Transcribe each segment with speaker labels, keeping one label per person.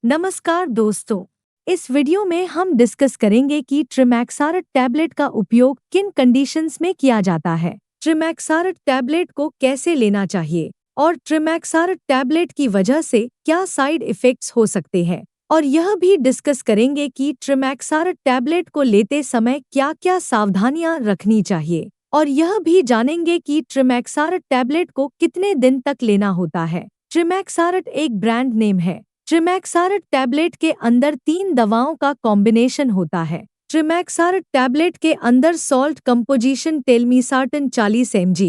Speaker 1: नमस्कार दोस्तों। इस वीडियो में हम डिस्कस करेंगे कि ट्रिमैक्सारट टैबलेट का उपयोग किन कंडीशंस में किया जाता है, ट्रिमैक्सारट टैबलेट को कैसे लेना चाहिए और ट्रिमैक्सारट टैबलेट की वजह से क्या साइड इफ़ेक्ट्स हो सकते हैं, और यह भी डिस्कस करेंगे कि ट्रिमैक्सारट टैबलेट को लेते समय क्या-क्या सावधानियां रखनी चाहिए, और यह भी जानेंगे कि ट्रिमैक्सारट टैबलेट को कितने दिन तक लेना होता है। ट्रिमैक्सारट एक ब्रांड नेम है। ट्रिमैक्सारट टैबलेट के अंदर 3 दवाओं का कॉम्बिनेशन होता है। ट्रिमैक्सारट टैबलेट के अंदर salt composition telmisartan 40 mg,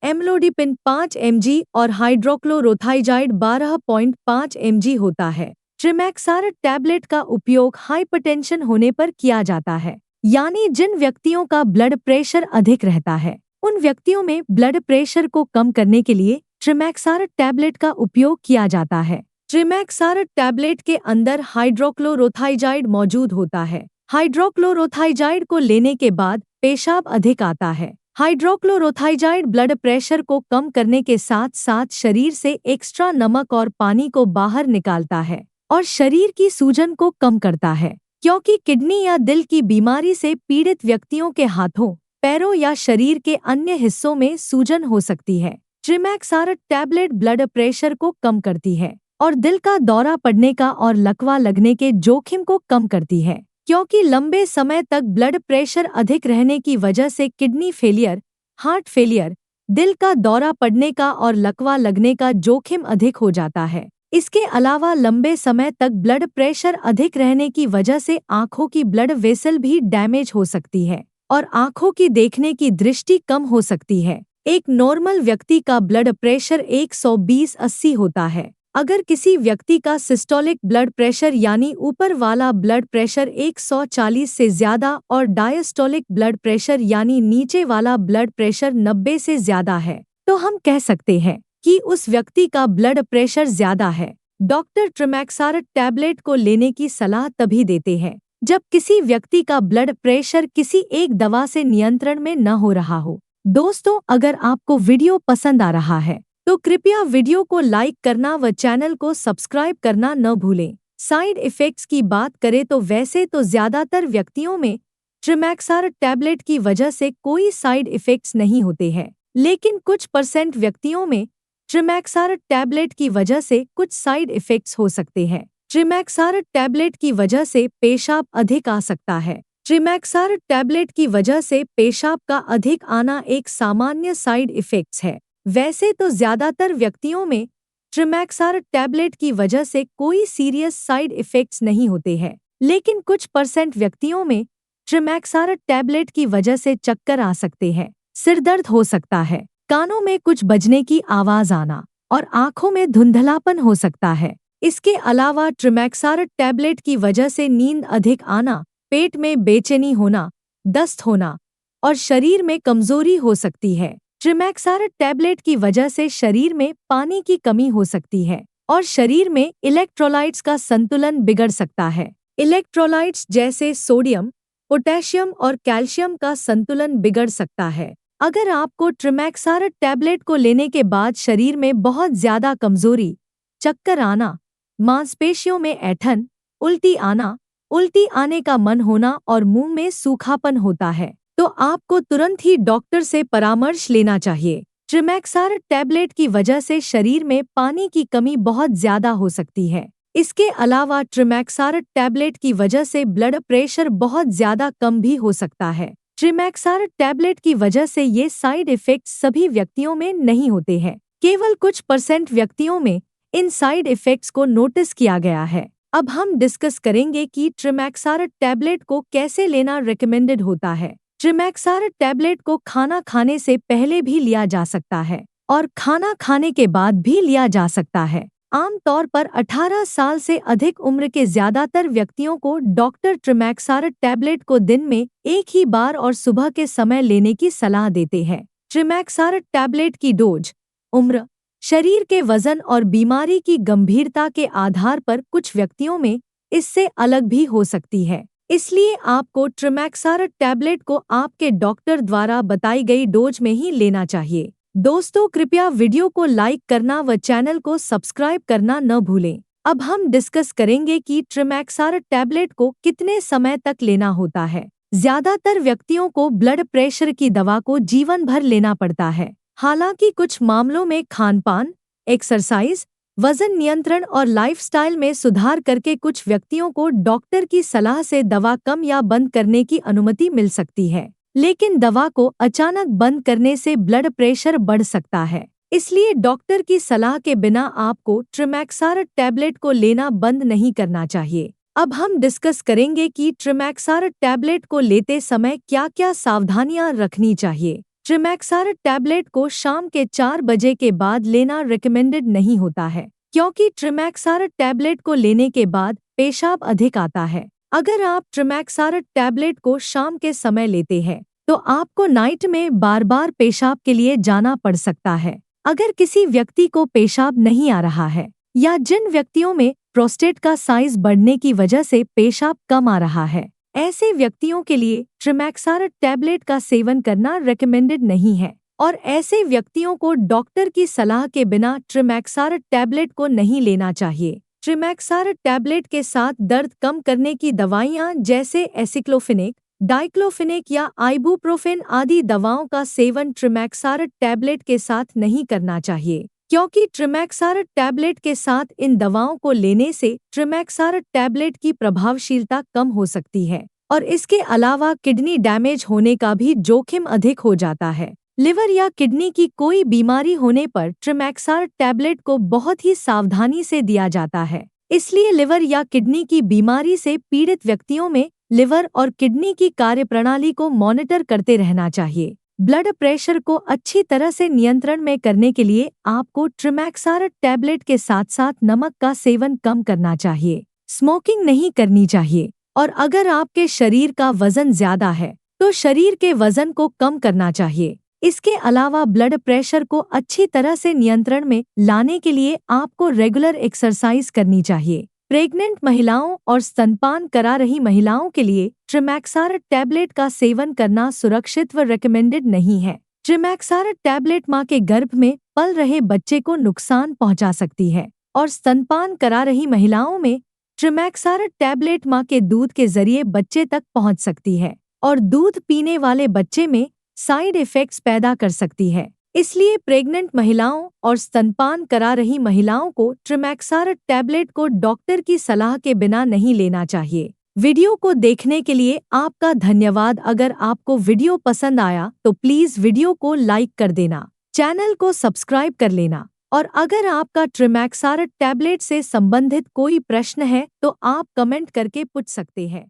Speaker 1: amlodipine 5 mg और हाइड्रोक्लोरोथाइजाइड 12.5 mg होता है। ट्रिमैक्सारट टैबलेट का उपयोग हाइपरटेंशन होने पर किया जाता है, यानी जिन व्यक्तियों का ब्लड प्रेशर अधिक रहता है, उन व्यक्तियों में ब्लड प्रेशर को कम करने के लिए ट्रिमैक्सारट टैबलेट का उपयोग किया जाता है। ट्रिमैक्सारट टैबलेट के अंदर हाइड्रोक्लोरोथाइजाइड मौजूद होता है। हाइड्रोक्लोरोथाइजाइड को लेने के बाद पेशाब अधिक आता है। हाइड्रोक्लोरोथाइजाइड ब्लड प्रेशर को कम करने के साथ साथ शरीर से एक्स्ट्रा नमक और पानी को बाहर निकालता है और शरीर की सूजन को कम करता है, क्योंकि किडनी या दिल की बीमारी से पीड़ित व्यक्तियों के हाथों, पैरों या शरीर के अन्य हिस्सों में सूजन हो सकती है। ट्रिमैक्सारट टैबलेट ब्लड प्रेशर को कम करती है और दिल का दौरा पड़ने का और लकवा लगने के जोखिम को कम करती है, क्योंकि लंबे समय तक ब्लड प्रेशर अधिक रहने की वजह से किडनी फेलियर, हार्ट फेलियर, दिल का दौरा पड़ने का और लकवा लगने का जोखिम अधिक हो जाता है। इसके अलावा लंबे समय तक ब्लड प्रेशर अधिक रहने की वजह से आँखों की ब्लड वेसल भी डैमेज हो सकती है और आँखों की देखने की दृष्टि कम हो सकती है। एक नॉर्मल व्यक्ति का ब्लड प्रेशर 120/80 होता है। अगर किसी व्यक्ति का सिस्टोलिक ब्लड प्रेशर यानी ऊपर वाला ब्लड प्रेशर 140 से ज्यादा और डायस्टोलिक ब्लड प्रेशर यानी नीचे वाला ब्लड प्रेशर 90 से ज्यादा है, तो हम कह सकते हैं कि उस व्यक्ति का ब्लड प्रेशर ज्यादा है। डॉक्टर ट्रिमैक्सारट टैबलेट को लेने की सलाह तभी देते हैं जब किसी व्यक्ति का ब्लड प्रेशर किसी एक दवा से नियंत्रण में न हो रहा हो। दोस्तों, अगर आपको वीडियो पसंद आ रहा है तो कृपया वीडियो को लाइक करना व चैनल को सब्सक्राइब करना न भूलें। साइड इफ़ेक्ट्स की बात करें तो वैसे तो ज़्यादातर व्यक्तियों में ट्रिमैक्सारट टैबलेट की वजह से कोई साइड इफ़ेक्ट्स नहीं होते हैं, लेकिन कुछ % व्यक्तियों में ट्रिमैक्सारट टैबलेट की वजह से कुछ साइड इफ़ेक्ट्स हो सकते हैं। ट्रिमैक्सारट टैबलेट की वजह से पेशाब अधिक आ सकता है। ट्रिमैक्सारट टैबलेट की वजह से पेशाब का अधिक आना एक सामान्य साइड इफ़ेक्ट्स है। वैसे तो ज़्यादातर व्यक्तियों में ट्रिमैक्सारट टैबलेट की वजह से कोई सीरियस साइड इफ़ेक्ट्स नहीं होते हैं, लेकिन कुछ % व्यक्तियों में ट्रिमैक्सारट टैबलेट की वजह से चक्कर आ सकते हैं, सिरदर्द हो सकता है, कानों में कुछ बजने की आवाज़ आना और आँखों में धुंधलापन हो सकता है। इसके अलावा ट्रिमैक्सारट टैबलेट की वजह से नींद अधिक आना, पेट में बेचैनी होना, दस्त होना और शरीर में कमजोरी हो सकती है। ट्रिमैक्सारट टैबलेट की वजह से शरीर में पानी की कमी हो सकती है और शरीर में इलेक्ट्रोलाइट्स का संतुलन बिगड़ सकता है। इलेक्ट्रोलाइट्स जैसे सोडियम, पोटेशियम और कैल्शियम का संतुलन बिगड़ सकता है। अगर आपको ट्रिमैक्सारट टैबलेट को लेने के बाद शरीर में बहुत ज्यादा कमजोरी, चक्कर आना, मांसपेशियों में ऐंठन, उल्टी आने का मन होना और मुंह में सूखापन होता है, तो आपको तुरंत ही डॉक्टर से परामर्श लेना चाहिए। ट्रिमैक्सारट टैबलेट की वजह से शरीर में पानी की कमी बहुत ज्यादा हो सकती है। इसके अलावा ट्रिमैक्सारट टैबलेट की वजह से ब्लड प्रेशर बहुत ज्यादा कम भी हो सकता है। ट्रिमैक्सारट टैबलेट की वजह से ये साइड इफ़ेक्ट्स सभी व्यक्तियों में नहीं होते हैं, केवल कुछ % व्यक्तियों में इन साइड इफ़ेक्ट्स को नोटिस किया गया है। अब हम डिस्कस करेंगे कि ट्रिमैक्सारट टैबलेट को कैसे लेना रिकमेंडेड होता है। ट्रिमैक्सारट टैबलेट को खाना खाने से पहले भी लिया जा सकता है और खाना खाने के बाद भी लिया जा सकता है। आमतौर पर 18 साल से अधिक उम्र के ज्यादातर व्यक्तियों को डॉक्टर ट्रिमैक्सारट टैबलेट को दिन में एक ही बार और सुबह के समय लेने की सलाह देते हैं। ट्रिमैक्सारट टैबलेट की डोज, उम्र, शरीर के वजन और बीमारी की गंभीरता के आधार पर कुछ व्यक्तियों में इससे अलग भी हो सकती है। इसलिए आपको ट्रिमैक्सारट टैबलेट को आपके डॉक्टर द्वारा बताई गई डोज में ही लेना चाहिए। दोस्तों, कृपया वीडियो को लाइक करना व चैनल को सब्सक्राइब करना न भूलें। अब हम डिस्कस करेंगे कि ट्रिमैक्सारट टैबलेट को कितने समय तक लेना होता है। ज्यादातर व्यक्तियों को ब्लड प्रेशर की दवा को जीवन भर लेना पड़ता है। हालांकि कुछ मामलों में खानपान, एक्सरसाइज, वजन नियंत्रण और लाइफस्टाइल में सुधार करके कुछ व्यक्तियों को डॉक्टर की सलाह से दवा कम या बंद करने की अनुमति मिल सकती है। लेकिन दवा को अचानक बंद करने से ब्लड प्रेशर बढ़ सकता है, इसलिए डॉक्टर की सलाह के बिना आपको ट्रिमैक्सारट टैबलेट को लेना बंद नहीं करना चाहिए। अब हम डिस्कस करेंगे कि ट्रिमैक्सारट टैबलेट को लेते समय क्या-क्या सावधानियां रखनी चाहिए। ट्रिमैक्सारट टैबलेट को शाम के 4 बजे के बाद लेना रिकमेंडेड नहीं होता है, क्योंकि ट्रिमैक्सारट टैबलेट को लेने के बाद पेशाब अधिक आता है। अगर आप ट्रिमैक्सारट टैबलेट को शाम के समय लेते हैं, तो आपको नाइट में बार-बार पेशाब के लिए जाना पड़ सकता है। अगर किसी व्यक्ति को पेशाब नहीं आ रहा है या जिन व्यक्तियों में प्रोस्टेट का साइज बढ़ने की वजह से पेशाब कम आ रहा है, ऐसे व्यक्तियों के लिए ट्रिमैक्सारट टैबलेट का सेवन करना रिकमेंडेड नहीं है और ऐसे व्यक्तियों को डॉक्टर की सलाह के बिना ट्रिमैक्सारट टैबलेट को नहीं लेना चाहिए। ट्रिमैक्सारट टैबलेट के साथ दर्द कम करने की दवाइयां जैसे एसिक्लोफिनेक, डाइक्लोफिनेक या आइबुप्रोफेन आदि दवाओं का सेवन ट्रिमैक्सारट टैबलेट के साथ नहीं करना चाहिए, क्योंकि ट्रिमैक्सारट टैबलेट के साथ इन दवाओं को लेने से ट्रिमैक्सारट टैबलेट की प्रभावशीलता कम हो सकती है और इसके अलावा किडनी डैमेज होने का भी जोखिम अधिक हो जाता है। लिवर या किडनी की कोई बीमारी होने पर ट्रिमैक्सारट टैबलेट को बहुत ही सावधानी से दिया जाता है, इसलिए लिवर या किडनी की बीमारी से पीड़ित व्यक्तियों में लिवर और किडनी की कार्यप्रणाली को मॉनिटर करते रहना चाहिए। ब्लड प्रेशर को अच्छी तरह से नियंत्रण में करने के लिए आपको ट्रिमैक्सारट टैबलेट के साथ साथ नमक का सेवन कम करना चाहिए, स्मोकिंग नहीं करनी चाहिए और अगर आपके शरीर का वजन ज्यादा है तो शरीर के वजन को कम करना चाहिए। इसके अलावा ब्लड प्रेशर को अच्छी तरह से नियंत्रण में लाने के लिए आपको रेगुलर एक्सरसाइज करनी चाहिए। प्रेग्नेंट महिलाओं और स्तनपान करा रही महिलाओं के लिए ट्रिमैक्सारट टैबलेट का सेवन करना सुरक्षित व रिकमेंडेड नहीं है। ट्रिमैक्सारट टैबलेट मां के गर्भ में पल रहे बच्चे को नुकसान पहुंचा सकती है और स्तनपान करा रही महिलाओं में ट्रिमैक्सारट टैबलेट मां के दूध के जरिए बच्चे तक पहुंच सकती है और दूध पीने वाले बच्चे में साइड इफेक्ट्स पैदा कर सकती है। इसलिए प्रेग्नेंट महिलाओं और स्तनपान करा रही महिलाओं को ट्रिमैक्सारट टैबलेट को डॉक्टर की सलाह के बिना नहीं लेना चाहिए। वीडियो को देखने के लिए आपका धन्यवाद। अगर आपको वीडियो पसंद आया तो प्लीज वीडियो को लाइक कर देना, चैनल को सब्सक्राइब कर लेना और अगर आपका ट्रिमैक्सारट टैबलेट से संबंधित कोई प्रश्न है तो आप कमेंट करके पूछ सकते हैं।